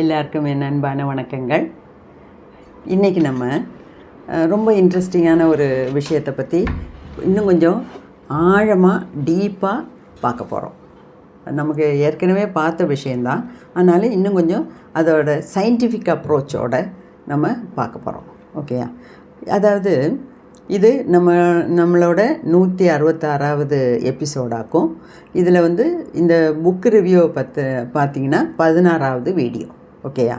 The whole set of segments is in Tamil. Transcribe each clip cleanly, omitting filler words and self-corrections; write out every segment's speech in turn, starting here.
எல்லாருக்கும் என் அன்பான வணக்கங்கள். இன்றைக்கி நம்ம ரொம்ப இன்ட்ரெஸ்டிங்கான ஒரு விஷயத்தை பற்றி இன்னும் கொஞ்சம் ஆழமாக டீப்பாக பார்க்க போகிறோம். நமக்கு ஏற்கனவே பார்த்த விஷயந்தான், அதனால் இன்னும் கொஞ்சம் அதோட சயின்டிஃபிக் அப்ரோச்சோடு நம்ம பார்க்க போகிறோம். ஓகேயா? அதாவது இது நம்மளோட 166வது எபிசோடாக்கும். இதில் இந்த புக்கு ரிவ்யூவை பார்த்தீங்கன்னா 16வது வீடியோ. ஓகேயா?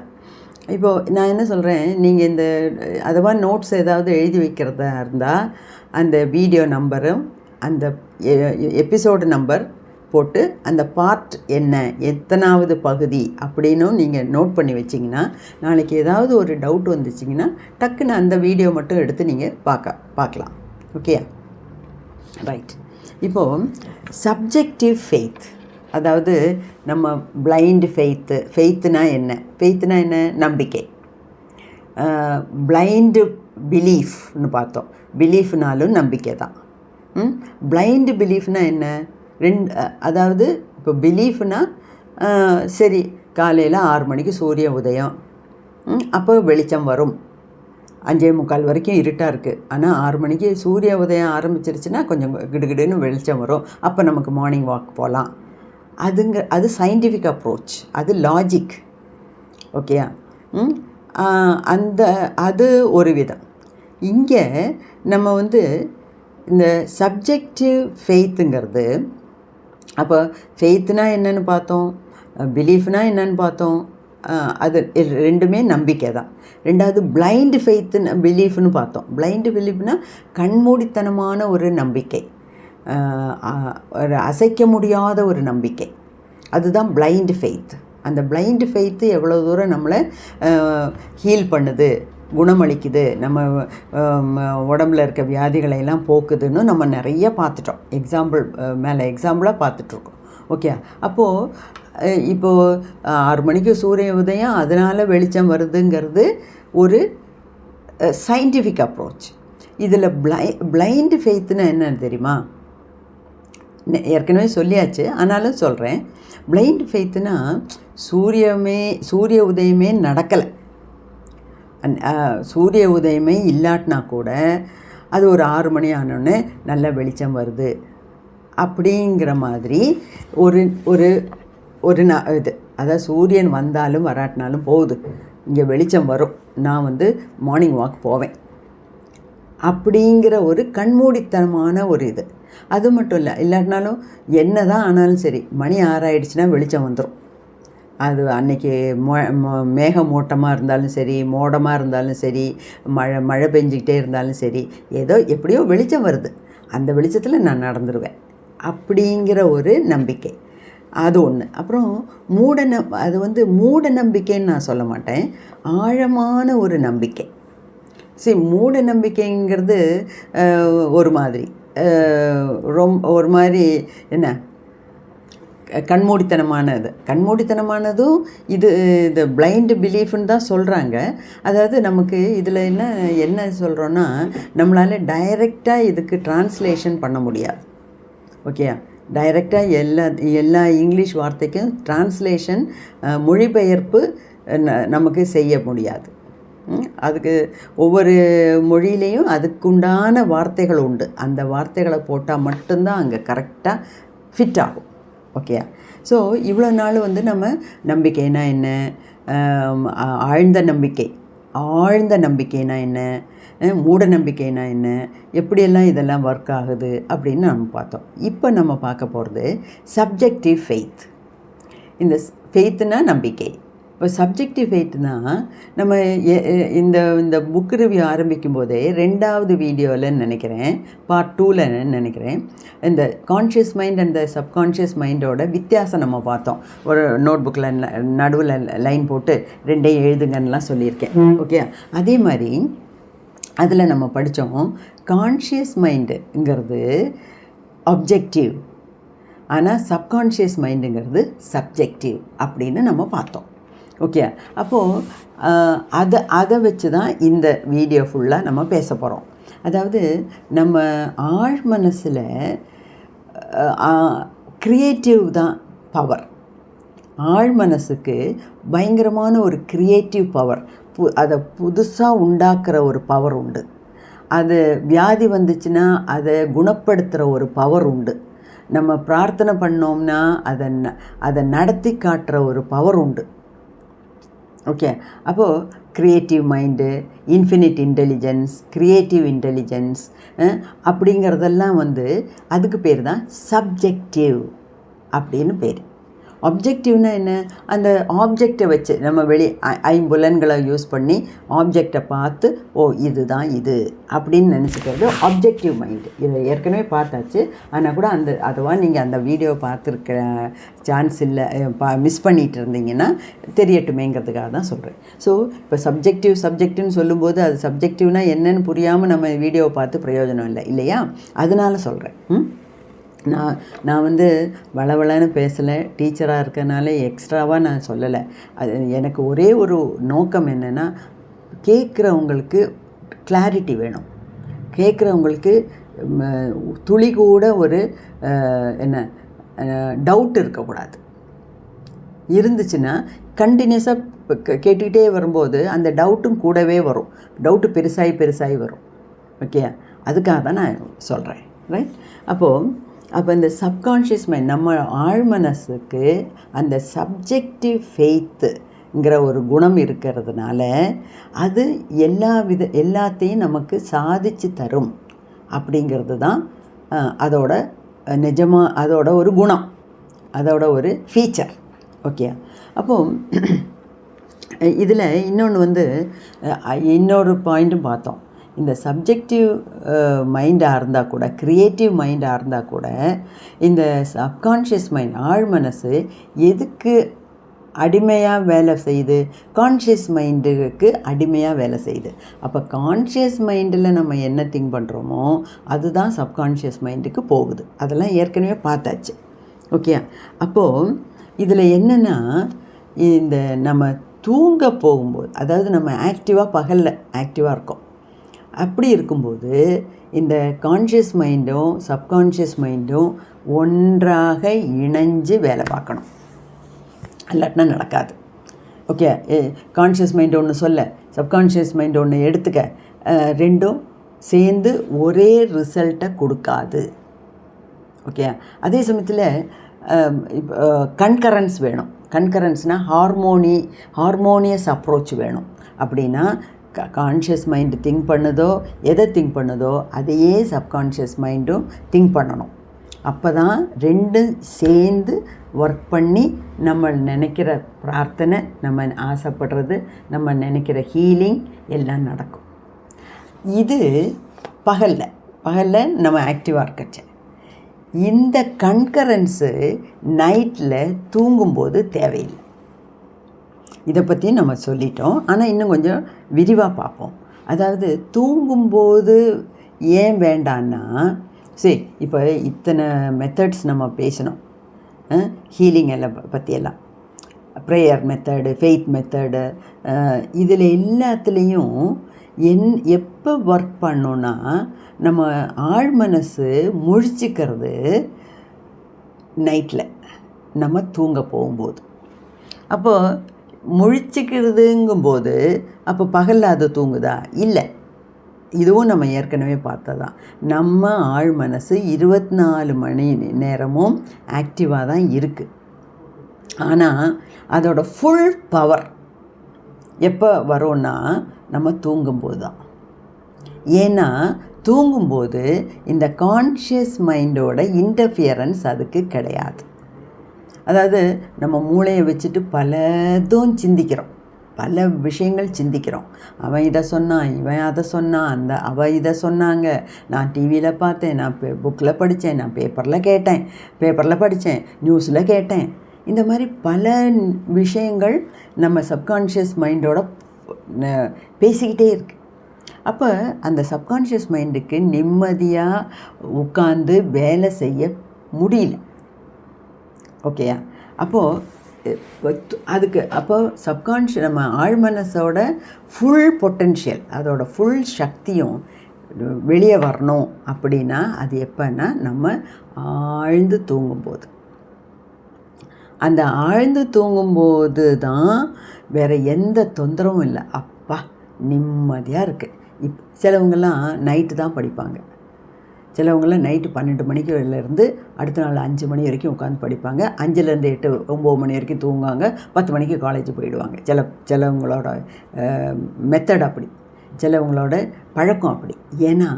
இப்போது நான் என்ன சொல்கிறேன், நீங்கள் அதுவா நோட்ஸ் ஏதாவது எழுதி வைக்கிறதா இருந்தால் அந்த வீடியோ நம்பரும் அந்த எபிசோடு நம்பர் போட்டு அந்த பார்ட் என்ன, எத்தனாவது பகுதி அப்படின்னும் நீங்கள் நோட் பண்ணி வச்சிங்கன்னா, நாளைக்கு ஏதாவது ஒரு டவுட் வந்துச்சிங்கன்னா டக்குன்னு அந்த வீடியோ மட்டும் எடுத்து நீங்கள் பார்க்கலாம். ஓகேயா? ரைட். இப்போது சப்ஜெக்டிவ் ஃபெய்த், அதாவது நம்ம பிளைண்ட் ஃபெய்த்துனா என்ன? நம்பிக்கை. பிளைண்டு பிலீஃப்னு பார்த்தோம். பிலீஃப்னாலும் நம்பிக்கை தான். பிளைண்டு பிலீஃப்னா என்ன? அதாவது இப்போ பிலீஃப்னா சரி, காலையில் 6 மணிக்கு சூரிய உதயம், அப்போ வெளிச்சம் வரும். 5:45 வரைக்கும் இருட்டாக இருக்குது, ஆனால் 6 மணிக்கு சூரிய உதயம் ஆரம்பிச்சிருச்சுன்னா கொஞ்சம் கிடுகிடுன்னு வெளிச்சம் வரும். அப்போ நமக்கு மார்னிங் வாக் போகலாம். அது சயின்டிஃபிக் அப்ரோச், அது லாஜிக். ஓகேயா? அது ஒரு விதம். இங்கே நம்ம இந்த சப்ஜெக்டிவ் ஃபெய்த்துங்கிறது, அப்போ ஃபெய்த்துனா என்னென்னு பார்த்தோம், பிலீஃப்னா என்னென்னு பார்த்தோம். அது ரெண்டுமே நம்பிக்கை தான். ரெண்டாவது பிளைண்டு ஃபெய்த்துன்னு பிலீஃப்னு பார்த்தோம். பிளைண்டு பிலீஃப்னால் கண்மூடித்தனமான ஒரு நம்பிக்கை, ஒரு அசைக்க முடியாத ஒரு நம்பிக்கை, அதுதான் பிளைண்டு ஃபெய்த். அந்த பிளைண்டு ஃபெய்த்து எவ்வளோ தூரம் நம்மளை ஹீல் பண்ணுது, குணமளிக்குது, நம்ம உடம்புல இருக்க வியாதிகளை எல்லாம் போக்குதுன்னு நம்ம நிறைய பார்த்துட்டோம். எக்ஸாம்பிளாக பார்த்துட்ருக்கோம். ஓகே? இப்போது 6 மணிக்கு சூரிய உதயம், அதனால் வெளிச்சம் வருதுங்கிறது ஒரு சயின்டிஃபிக் அப்ரோச். இதில் பிளைண்டு ஃபெய்த்துன்னு என்னன்னு தெரியுமா? ஏற்கனவே சொல்லியாச்சு, ஆனாலும் சொல்கிறேன். பிளைண்ட் ஃபெய்த்துனா சூரிய உதயமே நடக்கலை, சூரிய உதயமே இல்லாட்டினா கூட அது ஒரு 6 மணி ஆனோடனே நல்ல வெளிச்சம் வருது அப்படிங்கிற மாதிரி ஒரு ஒரு ஒரு இது, அதாவது சூரியன் வந்தாலும் வராட்டினாலும் போகுது, இங்கே வெளிச்சம் வரும், நான் மார்னிங் வாக் போவேன் அப்படிங்கிற ஒரு கண்மூடித்தனமான ஒரு இது. அது மட்டும் இல்லாட்டினாலும் என்ன தான் ஆனாலும் சரி, மணி 6 ஆகிடுச்சுன்னா வெளிச்சம் வந்துடும். அது அன்றைக்கி மேகமூட்டமாக இருந்தாலும் சரி, மோடமாக இருந்தாலும் சரி, மழை பெஞ்சிக்கிட்டே இருந்தாலும் சரி, எப்படியோ வெளிச்சம் வருது, அந்த வெளிச்சத்தில் நான் நடந்துருவேன் அப்படிங்கிற ஒரு நம்பிக்கை. அது ஒன்று. அப்புறம் அது மூட நம்பிக்கைன்னு நான் சொல்ல மாட்டேன், ஆழமான ஒரு நம்பிக்கை. சரி, மூட நம்பிக்கைங்கிறது ஒரு மாதிரி ஒரு மாதிரி என்ன, கண்மூடித்தனமானதும் இது பிளைண்டு பிலீஃப்னு தான் சொல்கிறாங்க. அதாவது நமக்கு இதில் என்ன சொல்கிறோன்னா, நம்மளால் டைரெக்டாக இதுக்கு டிரான்ஸ்லேஷன் பண்ண முடியாது. ஓகே? டைரெக்டாக எல்லா இங்கிலீஷ் வார்த்தைக்கும் டிரான்ஸ்லேஷன், மொழிபெயர்ப்பு நமக்கு செய்ய முடியாது. அதுக்கு ஒவ்வொரு மொழியிலையும் அதுக்குண்டான வார்த்தைகள் உண்டு. அந்த வார்த்தைகளை போட்டால் மட்டும்தான் அங்கே கரெக்டாக ஃபிட் ஆகும். ஓகே? ஸோ இவ்வளோ நாள் நம்ம நம்பிக்கைனா என்ன, ஆழ்ந்த நம்பிக்கைனா என்ன, மூட நம்பிக்கைனா என்ன, எப்படியெல்லாம் இதெல்லாம் ஒர்க் ஆகுது அப்படின்னு நம்ம பார்த்தோம். இப்போ நம்ம பார்க்க போகிறது சப்ஜெக்டிவ் ஃபெய்த். இந்த ஃபெய்த்துனா நம்பிக்கை. இப்போ சப்ஜெக்டிவ் ஃபெய்த்னா நம்ம இந்த புக் ரிவ்யூ ஆரம்பிக்கும் போதே 2வது வீடியோவில் நினைக்கிறேன், பார்ட் 2ல் நினைக்கிறேன், இந்த கான்ஷியஸ் மைண்ட் அண்ட் சப்கான்ஷியஸ் மைண்டோட வித்தியாசம் நம்ம பார்த்தோம். ஒரு நோட் புக்கில் நடுவில் லைன் போட்டு 2ஐயும் எழுதுங்கன்னெலாம் சொல்லியிருக்கேன். ஓகே? அதே மாதிரி அதில் நம்ம படித்தோம், கான்ஷியஸ் மைண்டுங்கிறது அப்ஜெக்டிவ், ஆனால் சப்கான்ஷியஸ் மைண்டுங்கிறது சப்ஜெக்டிவ் அப்படின்னு நம்ம பார்த்தோம். ஓகே? அப்போது அதை வச்சு தான் இந்த வீடியோ ஃபுல்லாக நம்ம பேச போகிறோம். அதாவது நம்ம ஆழ் மனசில் க்ரியேட்டிவ் தான் பவர். ஆழ் மனசுக்கு பயங்கரமான ஒரு க்ரியேட்டிவ் பவர், அதை புதுசாக உண்டாக்குற ஒரு பவர் உண்டு. அது வியாதி வந்துச்சுன்னா அதை குணப்படுத்துகிற ஒரு பவர் உண்டு. நம்ம பிரார்த்தனை பண்ணோம்னா அதை நடத்தி காட்டுற ஒரு பவர் உண்டு. ஓகே, அப்போது creative mind, infinite intelligence, creative intelligence அப்படிங்கிறதெல்லாம் அதுக்கு பேர் தான் சப்ஜெக்டிவ் அப்படின்னு பேர். ஆப்ஜெக்டிவ்னா என்ன? அந்த ஆப்ஜெக்டை வச்சு நம்ம ஐம்புலன்களை யூஸ் பண்ணி ஆப்ஜெக்டை பார்த்து இதுதான் இது அப்படின்னு நினச்சிக்கிறது ஆப்ஜெக்டிவ் மைண்டு. இதை ஏற்கனவே பார்த்தாச்சு. ஆனால் கூட அதுவா நீங்கள் அந்த வீடியோ பார்த்துருக்க சான்ஸ் இல்லை, மிஸ் பண்ணிகிட்டு இருந்தீங்கன்னா தெரியட்டுமேங்கிறதுக்காக தான் சொல்கிறேன். ஸோ இப்போ சப்ஜெக்டிவ்னு சொல்லும்போது அது சப்ஜெக்டிவ்னா என்னன்னு புரியாமல் நம்ம வீடியோவை பார்த்து பிரயோஜனம் இல்லை இல்லையா? அதனால சொல்கிறேன். நான் வளவளன்னு பேசலை, டீச்சராக இருக்கனால எக்ஸ்ட்ராவாக நான் சொல்லலை. அது எனக்கு ஒரே ஒரு நோக்கம் என்னென்னா, கேட்குறவங்களுக்கு கிளாரிட்டி வேணும். கேட்குறவங்களுக்கு துளி கூட ஒரு டவுட் இருக்கக்கூடாது. இருந்துச்சுன்னா கண்டினியூஸாக கேட்டுக்கிட்டே வரும்போது அந்த டவுட்டும் கூடவே வரும். டவுட்டு பெருசாகி வரும். ஓகே, அதுக்காக தான் நான் சொல்கிறேன். ரைட்? அப்போ இந்த சப்கான்ஷியஸ் மைண்ட், நம்ம ஆழ்மனசுக்கு அந்த சப்ஜெக்டிவ் ஃபெய்த்துங்கிற ஒரு குணம் இருக்கிறதுனால அது எல்லாத்தையும் நமக்கு சாதிச்சு தரும் அப்படிங்கிறது தான் அதோட ஒரு குணம், அதோட ஒரு ஃபீச்சர். ஓகே, அப்போது இதில் இன்னொரு பாயிண்ட்டும் பார்த்தோம். இந்த சப்ஜெக்டிவ் மைண்டாக இருந்தால் கூட, க்ரியேட்டிவ் மைண்டாக இருந்தால் கூட, இந்த சப்கான்ஷியஸ் மைண்ட் ஆழ்மனசு எதுக்கு அடிமையாக வேலை செய்யுது? கான்ஷியஸ் மைண்டுக்கு அடிமையாக வேலை செய்யுது. அப்போ கான்ஷியஸ் மைண்டில் நம்ம என்ன திங்க் பண்ணுறோமோ அதுதான் சப்கான்ஷியஸ் மைண்டுக்கு போகுது. அதெல்லாம் ஏற்கனவே பார்த்தாச்சு. ஓகே, அப்போது இதில் என்னென்னா, இந்த நம்ம தூங்க போகும்போது, அதாவது நம்ம பகலில் ஆக்டிவாக இருக்கோம். அப்படி இருக்கும்போது இந்த கான்ஷியஸ் மைண்டும் சப்கான்ஷியஸ் மைண்டும் ஒன்றாக இணைஞ்சு வேலை பார்க்கணும். இல்லாட்டினா நடக்காது. ஓகே, கான்ஷியஸ் மைண்டு ஒன்று சொல்ல, சப்கான்ஷியஸ் மைண்டு ஒன்று எடுத்துக்க, ரெண்டும் சேர்ந்து ஒரே ரிசல்ட்டை கொடுக்காது. ஓகே, அதே சமயத்தில் கன்கரன்ஸ் வேணும். கன்கரன்ஸ்னால் ஹார்மோனியஸ் அப்ரோச் வேணும். அப்படின்னா கான்ஷியஸ் மைண்டு எதை திங்க் பண்ணுதோ அதையே சப்கான்ஷியஸ் மைண்டும் திங்க் பண்ணணும். அப்போ தான் ரெண்டும் சேர்ந்து ஒர்க் பண்ணி நம்ம நினைக்கிற பிரார்த்தனை, நம்ம ஆசைப்படுறது, நம்ம நினைக்கிற ஹீலிங் எல்லாம் நடக்கும். இது பகலில் நம்ம ஆக்டிவாக இருக்கச்ச. இந்த கன்கரன்ஸு நைட்டில் தூங்கும்போது தேவையில்லை. இதை பற்றி நம்ம சொல்லிட்டோம். ஆனால் இன்னும் கொஞ்சம் விரிவாக பார்ப்போம். அதாவது தூங்கும்போது ஏன் வேண்டான்னா, சரி, இப்போ இத்தனை மெத்தட்ஸ் நம்ம பேசணும். ஹீலிங் எல்லாம் பற்றியெல்லாம், ப்ரேயர் மெத்தடு, ஃபெய்த் மெத்தடு, இதில் எல்லாத்துலேயும் எப்போ ஒர்க் பண்ணோன்னா, நம்ம ஆழ்மனசு முழிச்சிக்கிறது நைட்டில் நம்ம தூங்க போகும்போது. அப்போது முழிச்சிக்கிறதுங்கும்போது அப்போ பகலில் அது தூங்குதா? இல்லை. இதுவும் நம்ம ஏற்கனவே பார்த்ததான். நம்ம ஆழ்மனசு 24 மணி நேரமும் ஆக்டிவாக தான் இருக்குது. ஆனால் அதோட ஃபுல் பவர் எப்போ வரும்னா நம்ம தூங்கும்போது தான். ஏன்னா தூங்கும்போது இந்த கான்ஷியஸ் மைண்டோட இன்டர்ஃபியரன்ஸ் அதுக்கு கிடையாது. அதாவது நம்ம மூளையை வச்சுட்டு பலதும் சிந்திக்கிறோம், பல விஷயங்கள் சிந்திக்கிறோம். அவன் இதை சொன்னான், இவன் அதை சொன்னான், அவள் இதை சொன்னாங்க, நான் டிவியில் பார்த்தேன், நான் புக்கில் படித்தேன், நான் பேப்பரில் படித்தேன், நியூஸில் கேட்டேன். இந்த மாதிரி பல விஷயங்கள் நம்ம சப்கான்ஷியஸ் மைண்டோட பேசிக்கிட்டே இருக்குது. அப்போ அந்த சப்கான்ஷியஸ் மைண்டுக்கு நிம்மதியாக உட்காந்து வேலை செய்ய முடியல. ஓகேயா? அப்போது நம்ம ஆழ்மனசோட ஃபுல் பொட்டென்ஷியல், அதோட ஃபுல் சக்தியும் வெளியே வரணும். அப்படின்னா அது எப்போன்னா நம்ம ஆழ்ந்து தூங்கும்போது. அந்த ஆழ்ந்து தூங்கும்போது தான் வேறு எந்த தொந்தரவும் இல்லை. அப்பா நிம்மதியாக இருக்குது. சிலவங்கெல்லாம் நைட்டு தான் படிப்பாங்க. சிலவங்களாம் நைட்டு 12 மணிக்குலேருந்து அடுத்த நாள் 5 மணி வரைக்கும் உட்காந்து படிப்பாங்க. 5லேருந்து 8 9 மணி வரைக்கும் தூங்குவாங்க. 10 மணிக்கு காலேஜ் போயிடுவாங்க. சிலவங்களோட மெத்தட் அப்படி, சிலவங்களோட பழக்கம் அப்படி. ஏன்னா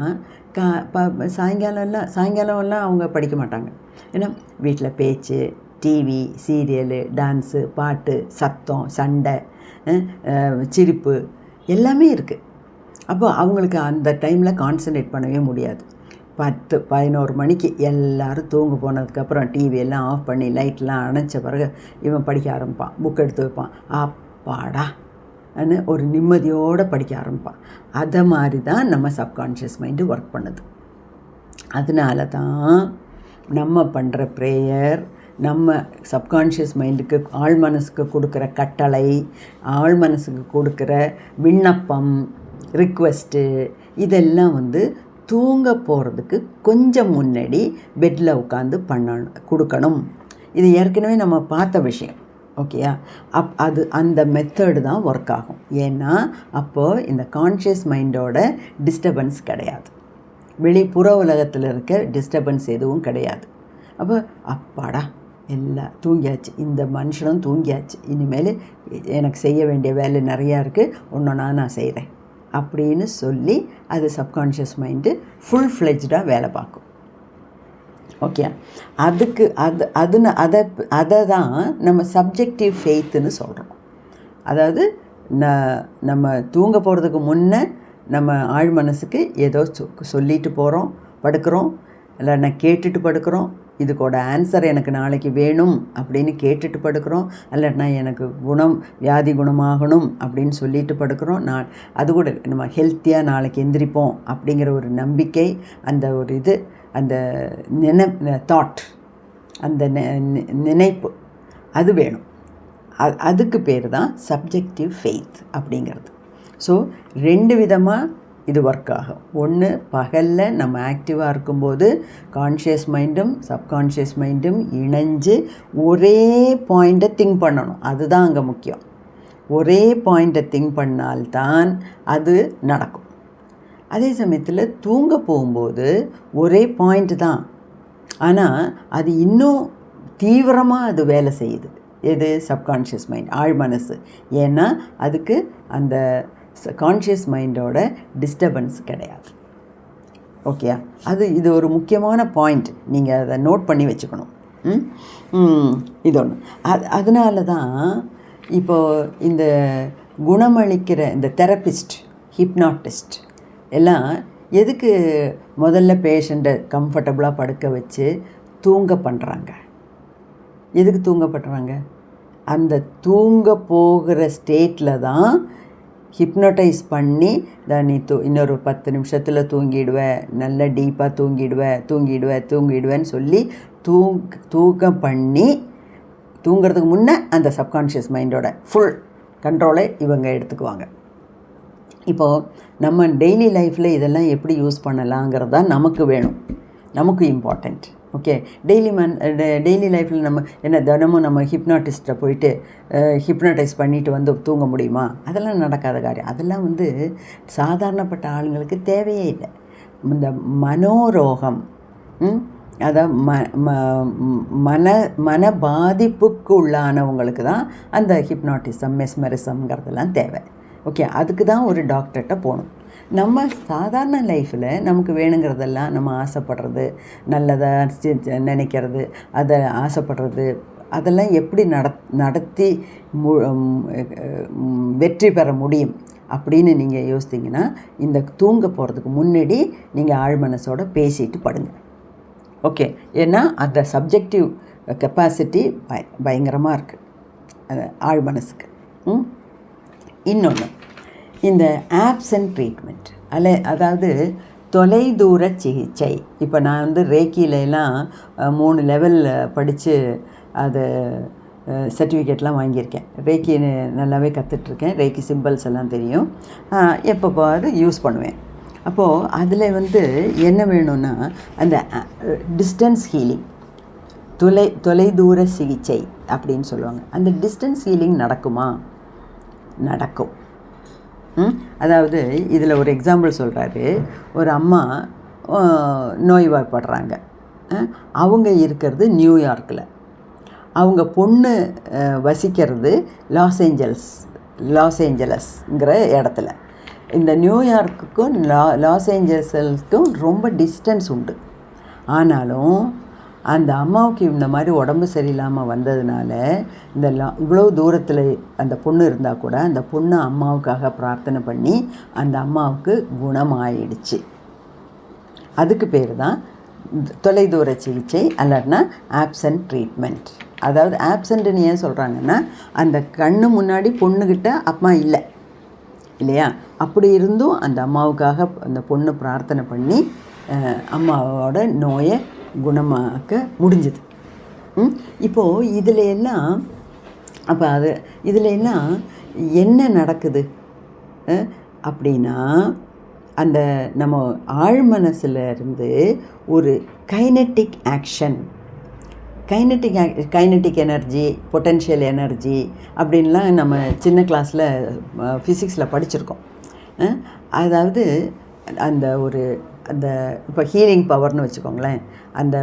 சாயங்காலம்லாம் அவங்க படிக்க மாட்டாங்க. ஏன்னா வீட்டில் பேச்சு, டிவி, சீரியலு, டான்ஸு, பாட்டு, சத்தம், சண்டை, சிரிப்பு எல்லாமே இருக்குது. அப்போ அவங்களுக்கு அந்த டைமில் கான்சன்ட்ரேட் பண்ணவே முடியாது. 10-11 மணிக்கு எல்லோரும் தூங்க போனதுக்கப்புறம் டிவியெல்லாம் ஆஃப் பண்ணி லைட்லாம் அணைச்ச பிறகு இவன் படிக்க ஆரம்பிப்பான். புக் எடுத்து வைப்பான். அப்பாடா ஒரு நிம்மதியோடு படிக்க ஆரம்பிப்பான். அதை மாதிரி தான் நம்ம சப்கான்ஷியஸ் மைண்டு ஒர்க் பண்ணுது. அதனால தான் நம்ம பண்ணுற ப்ரேயர் நம்ம சப்கான்ஷியஸ் மைண்டுக்கு, ஆழ் மனசுக்கு கொடுக்குற கட்டளை, ஆழ் மனசுக்கு கொடுக்குற விண்ணப்பம், ரிக்வெஸ்ட்டு, இதெல்லாம் தூங்க போகிறதுக்கு கொஞ்சம் முன்னாடி பெட்டில் உட்காந்து கொடுக்கணும். இது ஏற்கனவே நம்ம பார்த்த விஷயம். ஓகேயா? அது அந்த மெத்தடு தான் ஒர்க் ஆகும். ஏன்னா அப்போது இந்த கான்ஷியஸ் மைண்டோட டிஸ்டர்பன்ஸ் கிடையாது, வெளிப்புற உலகத்தில் இருக்க டிஸ்டர்பன்ஸ் எதுவும் கிடையாது. அப்போ அப்பாடா எல்லாம் தூங்கியாச்சு, இந்த மனுஷனும் தூங்கியாச்சு, இனிமேல் எனக்கு செய்ய வேண்டிய வேலை நிறையா இருக்குது, ஒன்றொன்னா நான் செய்கிறேன் அப்படின்னு சொல்லி அது சப்கான்ஷியஸ் மைண்டு ஃபுல் ஃப்ளெஜ்டாக வேலை பார்க்கும். ஓகே, அதுக்கு அதை தான் நம்ம சப்ஜெக்டிவ் ஃபெய்த்துன்னு சொல்கிறோம். அதாவது நம்ம தூங்க போகிறதுக்கு முன்னே நம்ம ஆழ் மனசுக்கு ஏதோ சொல்லிட்டு போகிறோம், படுக்கிறோம், இல்லைன்னா கேட்டுட்டு படுக்கிறோம். இதுக்கோட ஆன்சர் எனக்கு நாளைக்கு வேணும் அப்படின்னு கேட்டுட்டு படுக்கிறோம். இல்லைன்னா எனக்கு வியாதி குணமாகணும் அப்படின்னு சொல்லிட்டு படுக்கிறோம். அது கூட நம்ம ஹெல்த்தியாக நாளைக்கு எந்திரிப்போம் அப்படிங்கிற ஒரு நம்பிக்கை, அந்த ஒரு இது, அந்த தாட், அந்த நினைப்பு அது வேணும். அதுக்கு பேர் தான் சப்ஜெக்டிவ் ஃபெய்த் அப்படிங்கிறது. ஸோ 2 விதமாக இது ஒர்க் ஆகும். ஒன்று, பகலில் நம்ம ஆக்டிவாக இருக்கும்போது கான்ஷியஸ் மைண்டும் சப்கான்ஷியஸ் மைண்டும் இணைஞ்சு ஒரே பாயிண்ட்டை திங்க் பண்ணணும். அதுதான் அங்கே முக்கியம். ஒரே பாயிண்ட்டை திங்க் பண்ணால்தான் அது நடக்கும். அதே சமயத்தில் தூங்க போகும்போது ஒரே பாயிண்ட் தான், ஆனால் அது இன்னும் தீவிரமாக அது வேலை செய்யுது. எது? சப்கான்ஷியஸ் மைண்ட், ஆழ் மனசு. ஏன்னா அதுக்கு அந்த கான்ஷியஸ் மைண்டோட டிஸ்டர்பன்ஸ் கிடையாது. ஓகே, இது ஒரு முக்கியமான பாயிண்ட், நீங்கள் அதை நோட் பண்ணி வச்சுக்கணும். இது ஒன்று. அதனால தான் இப்போது இந்த குணமளிக்கிற இந்த தெரபிஸ்ட், ஹிப்னாட்டிஸ்ட் எல்லாம் எதுக்கு முதல்ல பேஷண்ட்டை கம்ஃபர்டபுளாக படுக்க வச்சு தூங்க பண்ணுறாங்க? எதுக்கு தூங்க பண்ணுறாங்க? அந்த தூங்க போகிற ஸ்டேட்டில் தான் ஹிப்னோட்டைஸ் பண்ணி நீ இன்னொரு 10 நிமிஷத்தில் தூங்கிடுவேன், நல்ல டீப்பாக தூங்கிடுவேன்னு சொல்லி தூக்கம் பண்ணி தூங்கிறதுக்கு முன்னே அந்த சப்கான்ஷியஸ் மைண்டோட ஃபுல் கண்ட்ரோலை இவங்க எடுத்துக்குவாங்க. இப்போது நம்ம டெய்லி லைஃப்பில் இதெல்லாம் எப்படி யூஸ் பண்ணலாங்கிறது தான் நமக்கு வேணும், நமக்கு இம்பார்ட்டண்ட். ஓகே, டெய்லி லைஃப்பில் நம்ம என்ன தினமும் நம்ம ஹிப்னாட்டிஸ்ட்டை போயிட்டு ஹிப்னோட்டைஸ் பண்ணிவிட்டு தூங்க முடியுமா? அதெல்லாம் நடக்காத காரியம். அதெல்லாம் சாதாரணப்பட்ட ஆளுங்களுக்கு தேவையே இல்லை. இந்த மனோரோகம், அதாவது மன பாதிப்புக்கு உள்ளானவங்களுக்கு தான் அந்த ஹிப்னாட்டிசம், மெஸ்மரிசம்ங்கிறதெல்லாம் தேவை. ஓகே, அதுக்கு தான் ஒரு டாக்டர்கிட்ட போகணும். நம்ம சாதாரண லைஃப்பில் நமக்கு வேணுங்கிறதெல்லாம் நம்ம ஆசைப்படுறது, நல்லதாக நினைக்கிறது, அதை ஆசைப்படுறது, அதெல்லாம் எப்படி நடத்தி வெற்றி பெற முடியும் அப்படின்னு நீங்கள் யோசித்தீங்கன்னா, இந்த தூங்க போகிறதுக்கு முன்னாடி நீங்கள் ஆழ்மனசோடு பேசிட்டு படுங்க. ஓகே, ஏன்னா அந்த சப்ஜெக்டிவ் கெப்பாசிட்டி பயங்கரமாக இருக்குது அந்த ஆழ்மனசுக்கு. இன்னொன்று, இந்த ஆப்சன்ட் ட்ரீட்மெண்ட், அதாவது தொலைதூர சிகிச்சை. இப்போ நான் ரேக்கியிலலாம் 3 லெவல் படித்து அது சர்டிஃபிகேட்லாம் வாங்கியிருக்கேன். ரேக்கி நல்லாவே கற்றுட்ருக்கேன். ரேக்கி சிம்பிள்ஸ் எல்லாம் தெரியும். எப்போது யூஸ் பண்ணுவேன். அப்போது அதில் என்ன வேணும்னா, அந்த டிஸ்டன்ஸ் ஹீலிங், தொலைதூர சிகிச்சை அப்படின்னு சொல்லுவாங்க. அந்த டிஸ்டன்ஸ் ஹீலிங் நடக்குமா? நடக்கும். அதாவது இதில் ஒரு எக்ஸாம்பிள் சொல்கிறாரு. ஒரு அம்மா நோய்வாய்ப்படுறாங்க. அவங்க இருக்கிறது நியூயார்க்கில், அவங்க பொண்ணு வசிக்கிறது லாஸ் ஏஞ்சலஸ்ங்கிற இடத்துல. இந்த நியூயார்க்குக்கும் லாஸ் ஏஞ்சல்ஸுக்கும் ரொம்ப டிஸ்டன்ஸ் உண்டு. ஆனாலும் அந்த அம்மாவுக்கு இந்த மாதிரி உடம்பு சரியில்லாமல் வந்ததுனால இவ்வளோ தூரத்தில் அந்த பொண்ணு இருந்தால் கூட அந்த பொண்ணு அம்மாவுக்காக பிரார்த்தனை பண்ணி அந்த அம்மாவுக்கு குணமாயிடுச்சு. அதுக்கு பேர் தான் தொலைதூர சிகிச்சை, அல்லனா ஆப்சண்ட் ட்ரீட்மெண்ட். அதாவது ஆப்சண்ட்டுன்னு ஏன் சொல்கிறாங்கன்னா, அந்த கண்ணு முன்னாடி பொண்ணுக்கிட்ட அம்மா இல்லையா, அப்படி இருந்தும் அந்த அம்மாவுக்காக அந்த பொண்ணு பிரார்த்தனை பண்ணி அம்மாவோட நோயை குணமாக்க முடிஞ்சுது. இப்போது இதில் எல்லாம் என்ன நடக்குது அப்படின்னா, அந்த நம்ம ஆழ்மனசில் இருந்து ஒரு kinetic action, kinetic energy, potential energy அப்படின்லாம் நம்ம சின்ன கிளாஸில் ஃபிசிக்ஸில் படிச்சிருக்கோம். அதாவது அந்த இப்போ ஹீலிங் பவர்னு வச்சுக்கோங்களேன், அந்த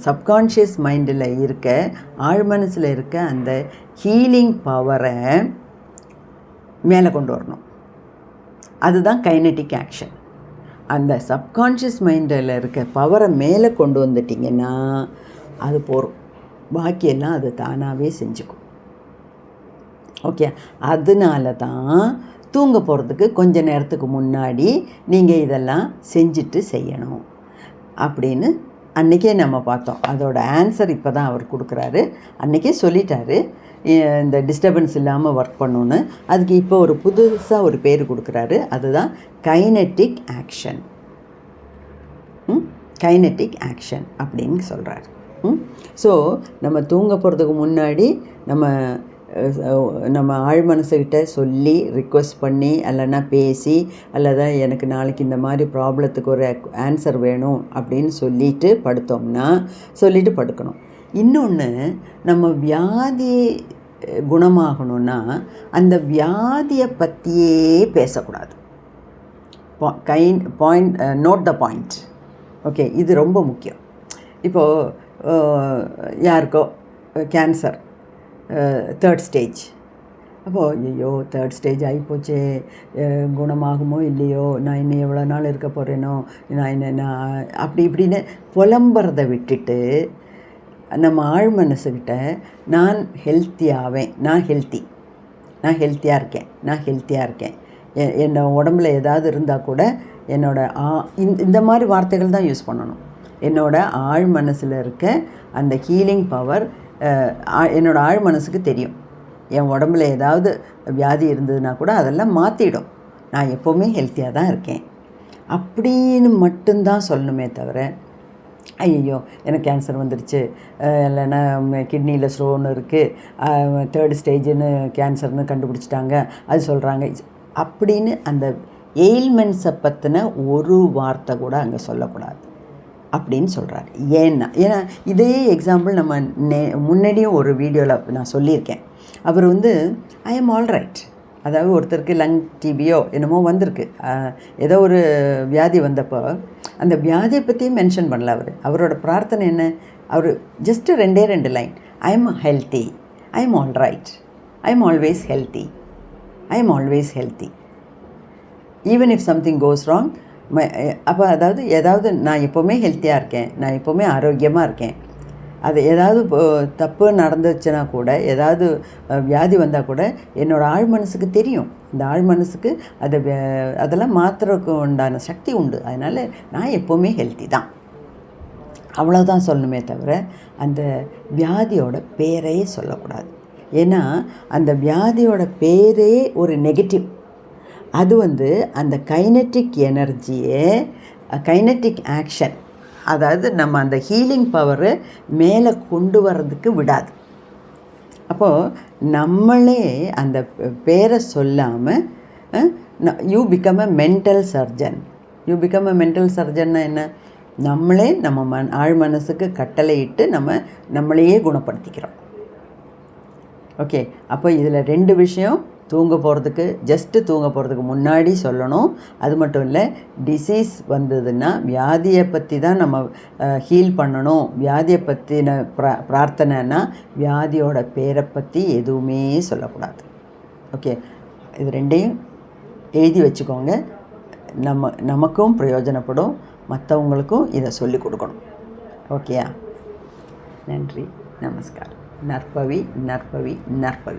சப்கான்ஷியஸ் மைண்டில் இருக்க, ஆழ்மனசில் இருக்க அந்த ஹீலிங் பவரை மேலே கொண்டு வரணும். அதுதான் கைனெட்டிக் ஆக்ஷன். அந்த சப்கான்ஷியஸ் மைண்டில் இருக்க பவரை மேலே கொண்டு வந்துட்டிங்கன்னா அது போகும். பாக்கியெல்லாம் அது தானாகவே செஞ்சுக்கும். ஓகே, அதனால தான் தூங்க போகிறதுக்கு கொஞ்ச நேரத்துக்கு முன்னாடி நீங்கள் இதெல்லாம் செஞ்சுட்டு செய்யணும் அப்படின்னு அன்றைக்கே நம்ம பார்த்தோம். அதோட ஆன்சர் இப்போ தான் அவர் கொடுக்குறாரு. அன்றைக்கே சொல்லிட்டாரு இந்த டிஸ்டர்பன்ஸ் இல்லாமல் ஒர்க் பண்ணணுன்னு. அதுக்கு இப்போ ஒரு புதுசாக ஒரு பேர் கொடுக்குறாரு. அதுதான் கைனெட்டிக் ஆக்ஷன். கைனெட்டிக் ஆக்ஷன் அப்படின்னு சொல்கிறாரு. ஸோ நம்ம தூங்க போகிறதுக்கு முன்னாடி நம்ம ஆழ்மனசுக்கிட்ட சொல்லி ரிக்வெஸ்ட் பண்ணி, அல்லனா பேசி, அல்லது எனக்கு நாளைக்கு இந்த மாதிரி ப்ராப்ளத்துக்கு ஒரு ஆன்சர் வேணும் அப்படின்னு சொல்லிட்டு படுக்கணும். இன்னொன்று, நம்ம வியாதி குணமாகணும்னா அந்த வியாதியை பற்றியே பேசக்கூடாது. Note the point. ஓகே, இது ரொம்ப முக்கியம். இப்போது யாருக்கோ கேன்சர் 3rd ஸ்டேஜ். அப்போது ஐயோ 3rd ஸ்டேஜ் ஆகிப்போச்சே, குணமாகுமோ இல்லையோ, நான் இன்னும் எவ்வளோ நாள் இருக்க போகிறேனோ, நான் அப்படி இப்படின்னு புலம்புறதை விட்டுட்டு நம்ம ஆழ்மனசுக்கிட்ட நான் ஹெல்த்தியாக இருக்கேன், என்னோட உடம்புல ஏதாவது இருந்தால் கூட இந்த மாதிரி வார்த்தைகள் தான் யூஸ் பண்ணணும். என்னோட ஆழ் மனசில் இருக்க அந்த ஹீலிங் பவர் என்னோடய ஆழ் மனசுக்கு தெரியும். என் உடம்புல ஏதாவது வியாதி இருந்ததுன்னா கூட அதெல்லாம் மாற்றிடும். நான் எப்போவுமே ஹெல்த்தியாக தான் இருக்கேன் அப்படின்னு மட்டும்தான் சொல்லணுமே தவிர, ஐயோ எனக்கு கேன்சர் வந்துடுச்சு, இல்லைன்னா கிட்னியில் ஸ்டோன் இருக்குது, 3rd ஸ்டேஜுன்னு கேன்சர்னு கண்டுபிடிச்சிட்டாங்க, அது சொல்கிறாங்க அப்படின்னு அந்த எயில்மெண்ட்ஸை பற்றின ஒரு வார்த்தை கூட அங்கே சொல்லக்கூடாது அப்படின்னு சொல்கிறாரு. ஏன்னா இதே எக்ஸாம்பிள் நம்ம முன்னாடியும் ஒரு வீடியோவில் நான் சொல்லியிருக்கேன். அவர் ஐ எம் ஆல் ரைட், அதாவது ஒருத்தருக்கு லங் டிபியோ என்னமோ வந்திருக்கு, ஏதோ ஒரு வியாதி வந்தப்போ அந்த வியாதியை பற்றியும் மென்ஷன் பண்ணல. அவரோட பிரார்த்தனை என்ன? அவர் just 2 line, I am healthy, I am all right, I am always healthy, I am always healthy, even if something goes wrong. அப்போ ஏதாவது நான் எப்போவுமே ஹெல்த்தியாக இருக்கேன், நான் எப்போவுமே ஆரோக்கியமாக இருக்கேன். அது ஏதாவது தப்பு நடந்துச்சுன்னா கூட, ஏதாவது வியாதி வந்தால் கூட என்னோடய ஆழ் மனசுக்கு தெரியும். இந்த ஆழ் மனசுக்கு அதெல்லாம் மாற்றுறதுக்கு உண்டான சக்தி உண்டு. அதனால் நான் எப்போவுமே ஹெல்த்தி தான், அவ்வளோதான் சொல்லணுமே தவிர அந்த வியாதியோட பேரையே சொல்லக்கூடாது. ஏன்னா அந்த வியாதியோட பேரே ஒரு நெகட்டிவ். அது அந்த கைனெட்டிக் எனர்ஜியை, கைனெட்டிக் ஆக்ஷன், அதாவது நம்ம அந்த ஹீலிங் பவரை மேலே கொண்டு வர்றதுக்கு விடாது. அப்போது நம்மளே அந்த பேரை சொல்லாமல் you become a mental surgeon. You become a mental சர்ஜன்னா என்ன? நம்மளே நம்ம ஆழ் மனசுக்கு கட்டளையிட்டு நம்மளையே குணப்படுத்திக்கிறோம். ஓகே, அப்போ இதில் 2 விஷயம் தூங்க போகிறதுக்கு முன்னாடி சொல்லணும். அது மட்டும் இல்லை, டிசீஸ் வந்ததுன்னா வியாதியை பற்றி தான் நம்ம ஹீல் பண்ணணும். வியாதியை பற்றின பிரார்த்தனைனா வியாதியோட பேரை பற்றி எதுவுமே சொல்லக்கூடாது. ஓகே, இது 2ஐயும் எழுதி வச்சுக்கோங்க. நமக்கும் பிரயோஜனப்படும், மற்றவங்களுக்கும் இதை சொல்லிக் கொடுக்கணும். ஓகேயா? நன்றி, நமஸ்காரம். நற்பவி நற்பவி நற்பவி.